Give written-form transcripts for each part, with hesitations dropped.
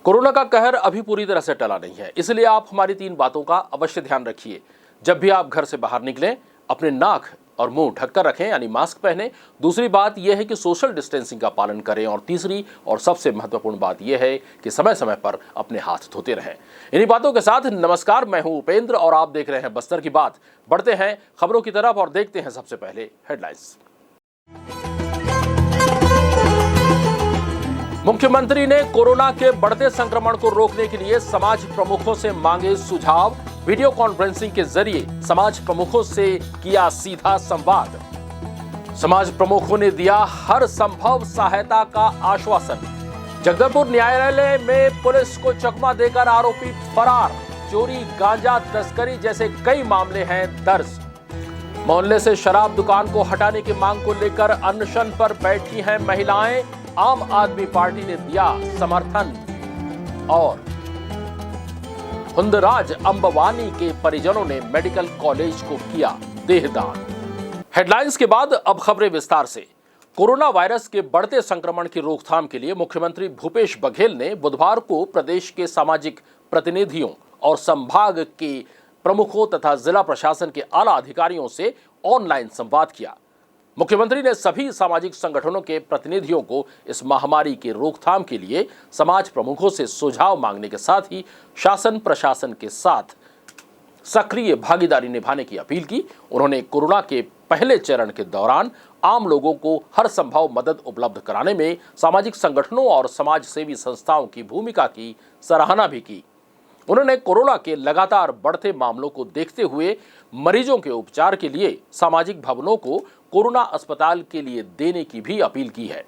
Corona का कहर अभी पूरी तरह से टला नहीं है, इसलिए आप हमारी 3 बातों का अवश्य ध्यान रखिए। जब भी आप घर से बाहर निकलें, अपने नाक और मुंह ढककर रखें, यानी मास्क पहनें। दूसरी बात यह है कि सोशल डिस्टेंसिंग का पालन करें और तीसरी और सबसे महत्वपूर्ण बात यह है कि समय समय पर अपने हाथ धोते रहें। इन्हीं बातों के साथ नमस्कार, मैं हूं उपेंद्र और आप देख रहे हैं बस्तर की बात। बढ़ते हैं खबरों की तरफ और देखते हैं सबसे पहले हेडलाइंस। मुख्यमंत्री ने कोरोना के बढ़ते संक्रमण को रोकने के लिए समाज प्रमुखों से मांगे सुझाव। वीडियो कॉन्फ्रेंसिंग के जरिए समाज प्रमुखों से किया सीधा संवाद। समाज प्रमुखों ने दिया हर संभव सहायता का आश्वासन। जगदलपुर न्यायालय में पुलिस को चकमा देकर आरोपी फरार। चोरी, गांजा तस्करी जैसे कई मामले हैं दर्ज। मोहल्ले से शराब दुकान को हटाने की मांग को लेकर अनशन पर बैठी हैं महिलाएं। आम आदमी पार्टी ने दिया समर्थन। और हुंदराज अंबवानी के परिजनों ने मेडिकल कॉलेज को किया देहदान। हेडलाइंस के बाद अब खबरें विस्तार से। कोरोना वायरस के बढ़ते संक्रमण की रोकथाम के लिए मुख्यमंत्री भूपेश बघेल ने बुधवार को प्रदेश के सामाजिक प्रतिनिधियों और संभाग के प्रमुखों तथा जिला प्रशासन के आला अधिकारियों से ऑनलाइन संवाद किया। मुख्यमंत्री ने सभी सामाजिक संगठनों के प्रतिनिधियों को इस महामारी की रोकथाम के लिए समाज प्रमुखों से सुझाव मांगने के साथ ही शासन प्रशासन के साथ सक्रिय भागीदारी निभाने की अपील की। उन्होंने कोरोना के पहले चरण के दौरान आम लोगों को हर संभव मदद उपलब्ध कराने में सामाजिक संगठनों और समाज सेवी संस्थाओं की भूमिका की सराहना भी की। उन्होंने कोरोना के लगातार बढ़ते मामलों को देखते हुए मरीजों के उपचार के लिए सामाजिक भवनों को कोरोना अस्पताल के लिए देने की भी अपील की है।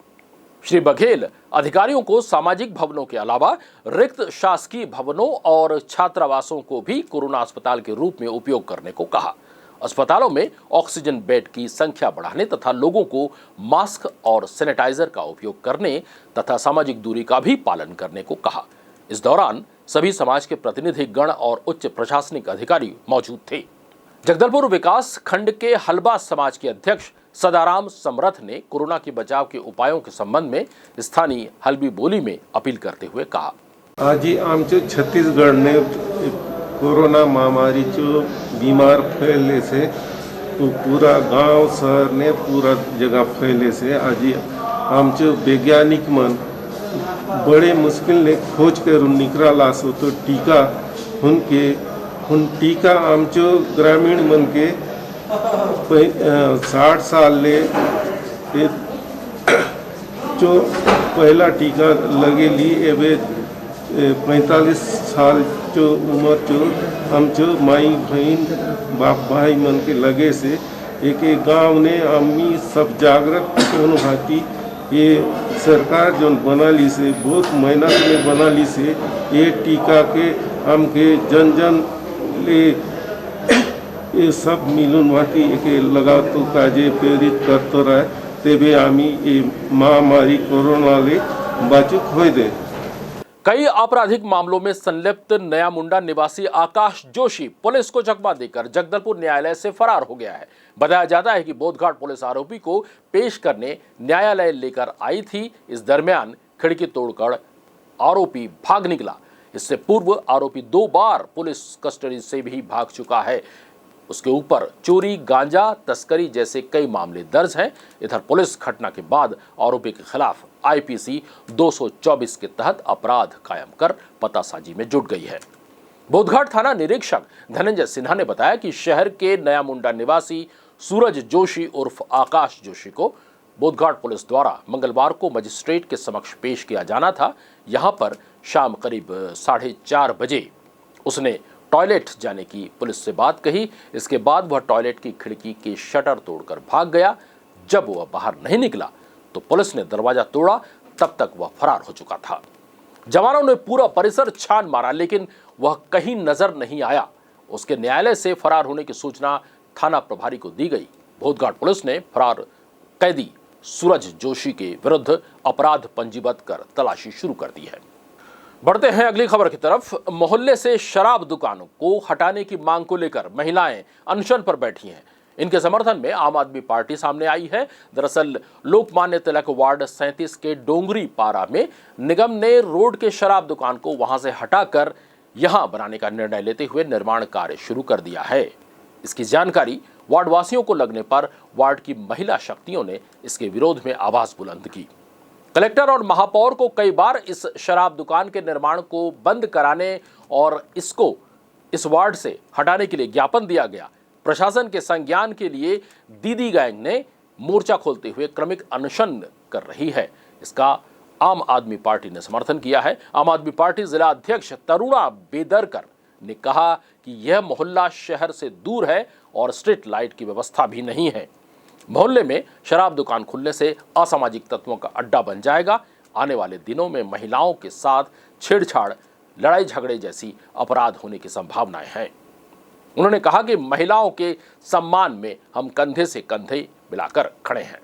श्री बघेल अधिकारियों को सामाजिक भवनों के अलावा रिक्त शासकीय भवनों और छात्रावासों को भी कोरोना अस्पताल के रूप में उपयोग करने को कहा। अस्पतालों में ऑक्सीजन बेड की संख्या बढ़ाने तथा लोगों को मास्क और सैनिटाइजर का उपयोग करने तथा सामाजिक दूरी का भी पालन करने को कहा। इस दौरान सभी समाज के प्रतिनिधि गण और उच्च प्रशासनिक अधिकारी मौजूद थे। जगदलपुर विकास खंड के हलबा समाज के अध्यक्ष सदाराम समरथ ने कोरोना के बचाव के उपायों के संबंध में स्थानीय हलबी बोली में अपील करते हुए कहा। आज आमचे छत्तीसगढ़ ने कोरोना महामारीचो बीमार फैलने से तो पूरा गांव शहर ने पूरा जगह फैलने से आज आमचे वैज्ञानिक मन बड़े मुश्किल ने खोज कर निकला सो तो टीका उन टीका आमचो ग्रामीण मन के 60 साल ले जो पहला टीका लगे ली एवे 45 साल जो उम्र जो आमचो माई बहन बाप भाई मन के लगे से एक गांव ने आमी सब जागृत होने भाती ये सरकार जो बना ली से बहुत मेहनत में बना ली से ये टीका के हम के जन जन ले ये सब मिलून वाती एक लगा तो काजे प्रेरित करते रहे तेबे आमी ये महामारी कोरोना ले बाचुक होय दे। कई आपराधिक मामलों में संलिप्त नया मुंडा निवासी आकाश जोशी पुलिस को चकमा देकर जगदलपुर न्यायालय से फरार हो गया है। बताया जाता है कि बोधघाट पुलिस आरोपी को पेश करने न्यायालय लेकर आई थी। इस दरमियान खिड़की तोड़कर आरोपी भाग निकला। इससे पूर्व आरोपी 2 बार पुलिस कस्टडी से भी भाग चुका है। उसके ऊपर चोरी, गांजा तस्करी जैसे कई मामले दर्ज हैं। इधर पुलिस घटना के बाद आरोपी के खिलाफ आईपीसी 224 के तहत अपराध कायम कर पतासाजी में जुट गई है। बोधघाट थाना निरीक्षक धनंजय सिन्हा ने बताया कि शहर के नया मुंडा निवासी सूरज जोशी उर्फ आकाश जोशी को बोधघाट पुलिस द्वारा मंगलवार को मजिस्ट्रेट के समक्ष पेश किया जाना था। यहां पर शाम करीब 4:30 बजे उसने टॉयलेट जाने की पुलिस से बात कही। इसके बाद वह टॉयलेट की खिड़की के शटर तोड़कर भाग गया। जब वह बाहर नहीं निकला तो पुलिस ने दरवाजा तोड़ा, तब तक वह फरार हो चुका था। जवानों ने पूरा परिसर छान मारा लेकिन वह कहीं नजर नहीं आया। उसके न्यायालय से फरार होने की सूचना थाना प्रभारी को दी गई। बोधघाट पुलिस ने फरार कैदी सूरज जोशी के विरुद्ध अपराध पंजीबद्ध कर तलाशी शुरू कर दी है। बढ़ते हैं अगली खबर की तरफ। मोहल्ले से शराब दुकानों को हटाने की मांग को लेकर महिलाएं अनशन पर बैठी हैं। इनके समर्थन में आम आदमी पार्टी सामने आई है। दरअसल लोकमान्य तिलक वार्ड 37 के डोंगरी पारा में निगम ने रोड के शराब दुकान को वहां से हटाकर यहां बनाने का निर्णय लेते हुए निर्माण कार्य शुरू कर दिया है। इसकी जानकारी वार्ड वासियों को लगने पर वार्ड की महिला शक्तियों ने इसके विरोध में आवाज बुलंद की। कलेक्टर और महापौर को कई बार इस शराब दुकान के निर्माण को बंद कराने और इसको इस वार्ड से हटाने के लिए ज्ञापन दिया गया। प्रशासन के संज्ञान के लिए दीदी गैंग ने मोर्चा खोलते हुए क्रमिक अनशन कर रही है। इसका आम आदमी पार्टी ने समर्थन किया है। आम आदमी पार्टी जिला अध्यक्ष तरुणा बेदरकर ने कहा कि यह मोहल्ला शहर से दूर है और स्ट्रीट लाइट की व्यवस्था भी नहीं है। मोहल्ले में शराब दुकान खुलने से असामाजिक तत्वों का अड्डा बन जाएगा। आने वाले दिनों में महिलाओं के साथ छेड़छाड़, लड़ाई झगड़े जैसी अपराध होने की संभावनाएं हैं। उन्होंने कहा कि महिलाओं के सम्मान में हम कंधे से कंधे मिलाकर खड़े हैं।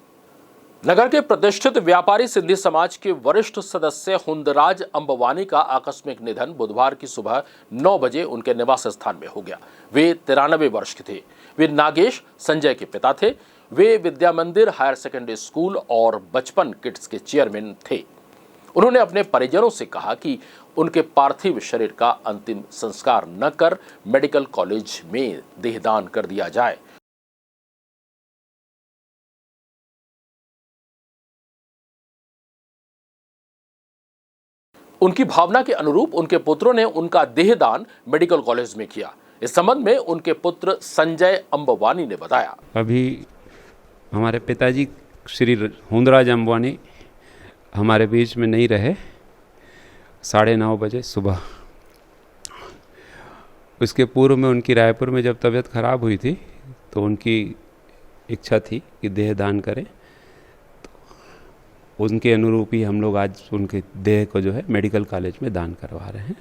नगर के प्रतिष्ठित व्यापारी सिंधी समाज के वरिष्ठ सदस्य हुंदराज अंबवानी का आकस्मिक निधन बुधवार की सुबह 9 बजे उनके निवास स्थान में हो गया। वे 93 वर्ष के थे। वे नागेश संजय के पिता थे। वे विद्या मंदिर हायर सेकेंडरी स्कूल और बचपन किड्स के चेयरमैन थे। उन्होंने अपने परिजनों से कहा कि उनके पार्थिव शरीर का अंतिम संस्कार न कर मेडिकल कॉलेज में देहदान कर दिया जाए। उनकी भावना के अनुरूप उनके पुत्रों ने उनका देहदान मेडिकल कॉलेज में किया। इस संबंध में उनके पुत्र संजय अंबवानी ने बताया, अभी हमारे पिताजी श्री हुंदराज अंबवानी हमारे बीच में नहीं रहे। 9:30 बजे सुबह, उसके पूर्व में उनकी रायपुर में जब तबीयत खराब हुई थी तो उनकी इच्छा थी कि देहदान करें। तो उनके अनुरूप ही हम लोग आज उनके देह को जो है मेडिकल कॉलेज में दान करवा रहे हैं,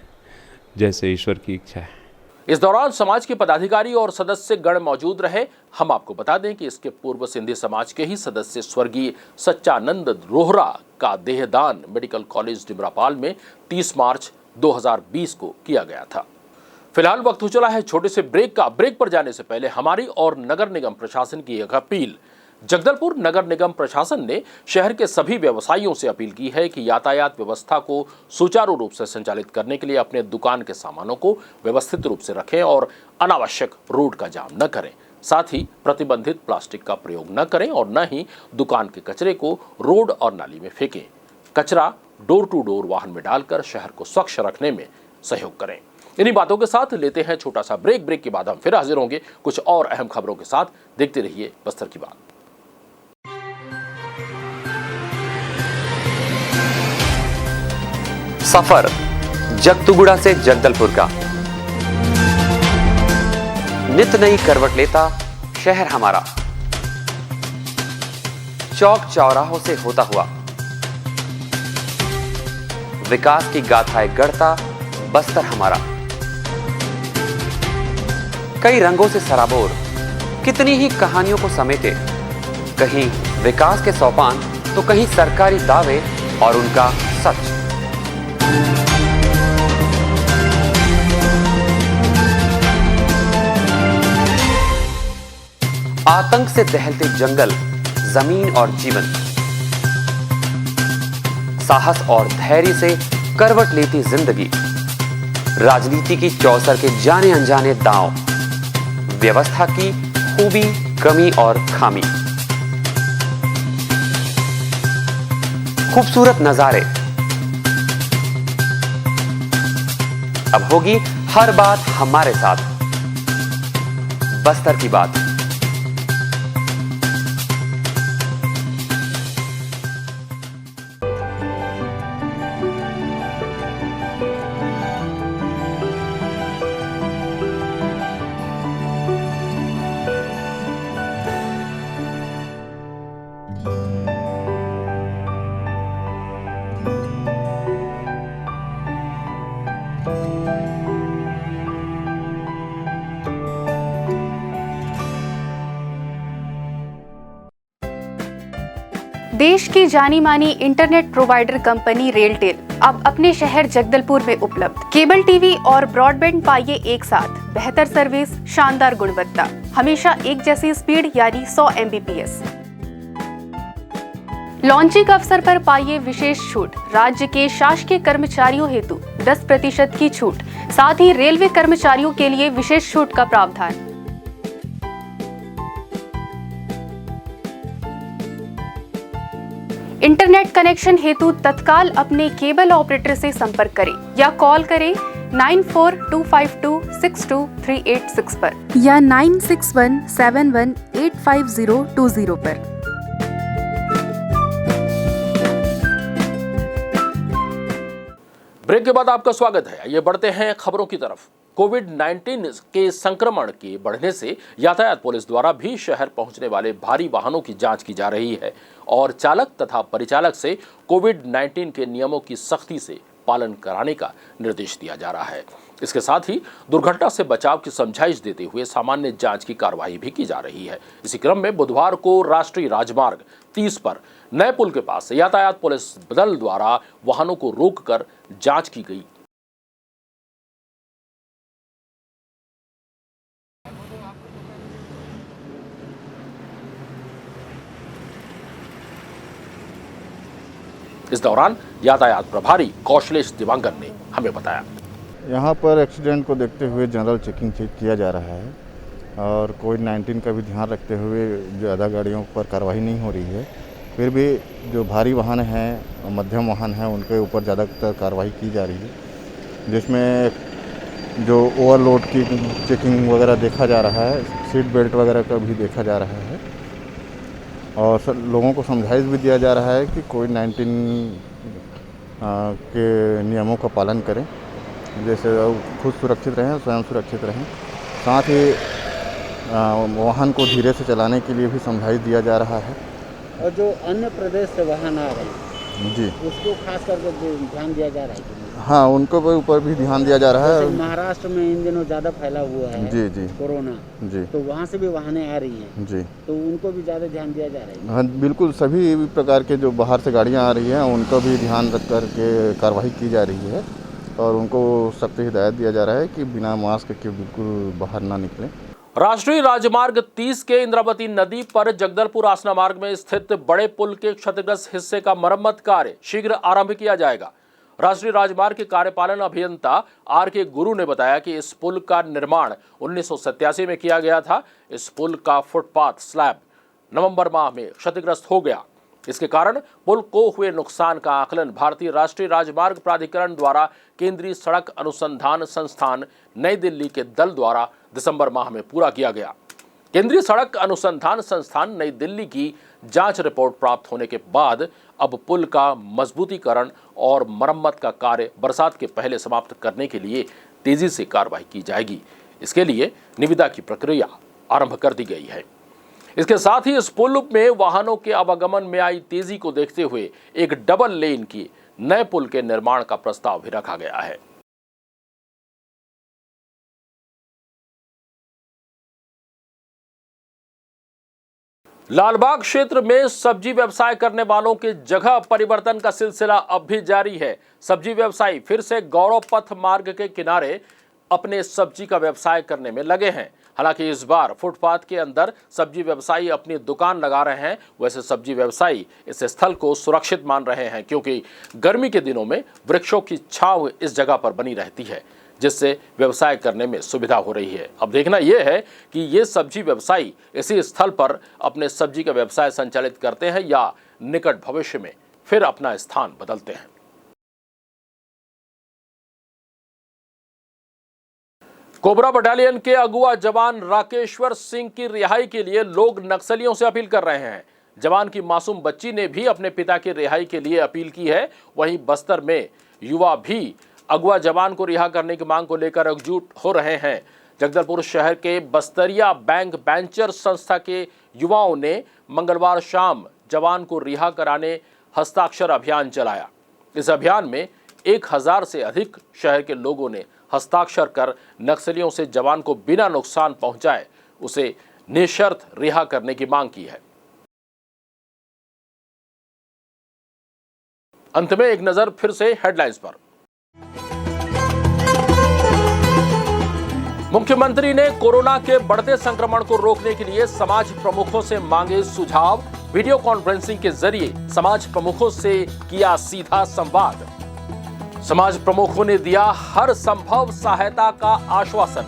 जैसे ईश्वर की इच्छा है। इस दौरान समाज के पदाधिकारी और सदस्य गण मौजूद रहे। हम आपको बता दें कि इसके पूर्व सिंधी समाज के ही सदस्य स्वर्गीय सच्चानंद रोहरा का देहदान मेडिकल कॉलेज डिमरापाल में 30 मार्च 2020 को किया गया था। फिलहाल वक्त हो चला है छोटे से ब्रेक का। ब्रेक पर जाने से पहले हमारी और नगर निगम प्रशासन की एक अपील। जगदलपुर नगर निगम प्रशासन ने शहर के सभी व्यवसायियों से अपील की है कि यातायात व्यवस्था को सुचारू रूप से संचालित करने के लिए अपने दुकान के सामानों को व्यवस्थित रूप से रखें और अनावश्यक रोड का जाम न करें। साथ ही प्रतिबंधित प्लास्टिक का प्रयोग न करें और न ही दुकान के कचरे को रोड और नाली में फेंकें। कचरा डोर टू डोर वाहन में डालकर शहर को स्वच्छ रखने में सहयोग करें। इन्हीं बातों के साथ लेते हैं छोटा सा ब्रेक। ब्रेक के बाद हम फिर हाजिर होंगे कुछ और अहम खबरों के साथ। देखते रहिए बस्तर की बात। सफर जगतुगुड़ा से जगदलपुर का नित नई करवट लेता शहर हमारा, चौक चौराहों से होता हुआ विकास की गाथाएं गढ़ता बस्तर हमारा। कई रंगों से सराबोर कितनी ही कहानियों को समेटे, कहीं विकास के सोपान तो कहीं सरकारी दावे और उनका सच। आतंक से दहलते जंगल, जमीन और जीवन, साहस और धैर्य से करवट लेती जिंदगी, राजनीति की चौसर के जाने अनजाने दांव, व्यवस्था की खूबी, कमी और खामी, खूबसूरत नजारे। अब होगी हर बात हमारे साथ, बस्तर की बात। देश की जानी मानी इंटरनेट प्रोवाइडर कंपनी रेलटेल अब अपने शहर जगदलपुर में उपलब्ध। केबल टीवी और ब्रॉडबैंड पाइए एक साथ। बेहतर सर्विस, शानदार गुणवत्ता, हमेशा एक जैसी स्पीड यानी 100 MBPS। लॉन्चिंग अवसर पर पाइए विशेष छूट। राज्य के शासकीय कर्मचारियों हेतु 10% की छूट, साथ ही रेलवे कर्मचारियों के लिए विशेष छूट का प्रावधान। इंटरनेट कनेक्शन हेतु तत्काल अपने केबल ऑपरेटर से संपर्क करें या कॉल करें 9425262386 पर या 9617185020 पर। ब्रेक के बाद आपका स्वागत है। ये बढ़ते हैं खबरों की तरफ। कोविड-19 के संक्रमण के बढ़ने से यातायात पुलिस द्वारा भी शहर पहुंचने वाले भारी वाहनों की जांच की जा रही है और चालक तथा परिचालक से कोविड-19 के नियमों की सख्ती से पालन कराने का निर्देश दिया जा रहा है। इसके साथ ही दुर्घटना से बचाव की समझाइश देते हुए सामान्य जांच की कार्रवाई भी की जा रही है। इसी क्रम में बुधवार को राष्ट्रीय राजमार्ग 30 पर नए पुल के पास यातायात पुलिस दल द्वारा वाहनों को रोककर जांच की गई। इस दौरान यातायात प्रभारी कौशलेश दिवांगन ने हमें बताया, यहाँ पर एक्सीडेंट को देखते हुए जनरल चेकिंग किया जा रहा है और कोविड-19 का भी ध्यान रखते हुए ज़्यादा गाड़ियों पर कार्रवाई नहीं हो रही है। फिर भी जो भारी वाहन हैं, मध्यम वाहन हैं, उनके ऊपर ज़्यादातर कार्रवाई की जा रही है, जिसमें जो ओवरलोड की चेकिंग वगैरह देखा जा रहा है, सीट बेल्ट वगैरह का भी देखा जा रहा है और लोगों को समझाइश भी दिया जा रहा है कि कोविड-19 के नियमों का पालन करें, जैसे खुद सुरक्षित रहें, स्वयं सुरक्षित रहें। साथ ही वाहन को धीरे से चलाने के लिए भी समझाइश दिया जा रहा है। और जो अन्य प्रदेश से वाहन आ रहे हैं जी, उसको खास करके ध्यान दिया जा रहा है। हाँ, उनको ऊपर भी ध्यान दिया जा रहा है। महाराष्ट्र में इन दिनों ज़्यादा फैला हुआ है जी जी कोरोना जी, तो वहाँ से भी वाहनें आ रही हैं जी, तो उनको भी ज़्यादा ध्यान दिया जा रहा है। हाँ बिल्कुल, सभी प्रकार के जो बाहर से गाड़ियाँ आ रही हैं उनको भी ध्यान रख कर के कार्रवाई की जा रही है और उनको सख्त हिदायत दिया जा रहा है कि बिना मास्क के बिल्कुल बाहर ना निकलें। राष्ट्रीय राजमार्ग 30 के इंद्रावती नदी पर जगदलपुर आसना मार्ग में स्थित बड़े पुल के क्षतिग्रस्त हिस्से का मरम्मत कार्य शीघ्र आरंभ किया जाएगा। राष्ट्रीय राजमार्ग के कार्यपालन अभियंता RK गुरु ने बताया कि इस पुल का निर्माण 1987 में किया गया था। इस पुल का फुटपाथ स्लैब नवंबर माह में क्षतिग्रस्त हो गया। इसके कारण पुल को हुए नुकसान का आकलन भारतीय राष्ट्रीय राजमार्ग प्राधिकरण द्वारा केंद्रीय सड़क अनुसंधान संस्थान नई दिल्ली के दल द्वारा दिसंबर माह में पूरा किया गया। केंद्रीय सड़क अनुसंधान संस्थान नई दिल्ली की जांच रिपोर्ट प्राप्त होने के बाद अब पुल का मजबूतीकरण और मरम्मत का कार्य बरसात के पहले समाप्त करने के लिए तेजी से कार्रवाई की जाएगी। इसके लिए निविदा की प्रक्रिया आरंभ कर दी गई है। इसके साथ ही इस पुल में वाहनों के आवागमन में आई तेजी को देखते हुए एक डबल लेन की नए पुल के निर्माण का प्रस्ताव भी रखा गया है। लालबाग क्षेत्र में सब्जी व्यवसाय करने वालों के जगह परिवर्तन का सिलसिला अब भी जारी है। सब्जी व्यवसायी फिर से गौरव पथ मार्ग के किनारे अपने सब्जी का व्यवसाय करने में लगे हैं। हालांकि इस बार फुटपाथ के अंदर सब्जी व्यवसायी अपनी दुकान लगा रहे हैं। वैसे सब्जी व्यवसायी इस स्थल को सुरक्षित मान रहे हैं क्योंकि गर्मी के दिनों में वृक्षों की छांव इस जगह पर बनी रहती है, जिससे व्यवसाय करने में सुविधा हो रही है। अब देखना यह है कि ये सब्जी व्यवसायी इसी स्थल पर अपने सब्जी का व्यवसाय संचालित करते हैं या निकट भविष्य में फिर अपना स्थान बदलते हैं। कोबरा बटालियन के अगुआ जवान राकेश्वर सिंह की रिहाई के लिए लोग नक्सलियों से अपील कर रहे हैं। जवान की मासूम बच्ची ने भी अपने पिता की रिहाई के लिए अपील की है। वहीं बस्तर में युवा भी अगुआ जवान को रिहा करने की मांग को लेकर एकजुट हो रहे हैं। जगदलपुर शहर के बस्तरिया बैंक बेंचर संस्था के युवाओं ने मंगलवार शाम जवान को रिहा कराने हस्ताक्षर अभियान चलाया। इस अभियान में 1000 से अधिक शहर के लोगों ने हस्ताक्षर कर नक्सलियों से जवान को बिना नुकसान पहुंचाए उसे निशर्त रिहा करने की मांग की है। अंत में एक नजर फिर से हेडलाइंस पर। मुख्यमंत्री ने कोरोना के बढ़ते संक्रमण को रोकने के लिए समाज प्रमुखों से मांगे सुझाव। वीडियो कॉन्फ्रेंसिंग के जरिए समाज प्रमुखों से किया सीधा संवाद। समाज प्रमुखों ने दिया हर संभव सहायता का आश्वासन।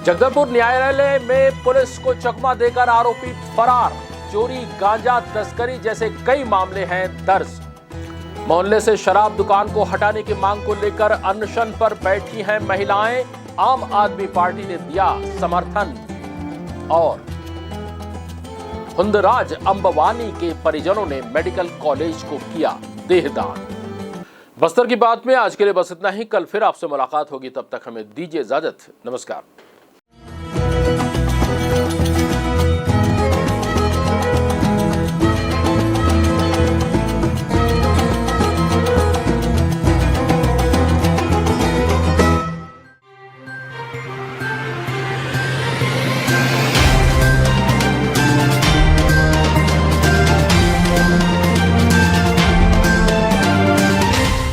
जगदलपुर न्यायालय में पुलिस को चकमा देकर आरोपी फरार। चोरी, गांजा तस्करी जैसे कई मामले हैं दर्ज। मोहल्ले से शराब दुकान को हटाने की मांग को लेकर अनशन पर बैठी हैं महिलाएं। आम आदमी पार्टी ने दिया समर्थन। और हुंदराज अंबवानी के परिजनों ने मेडिकल कॉलेज को किया देहदान। बस्तर की बात में आज के लिए बस इतना ही। कल फिर आपसे मुलाकात होगी, तब तक हमें दीजिए इजाजत। नमस्कार।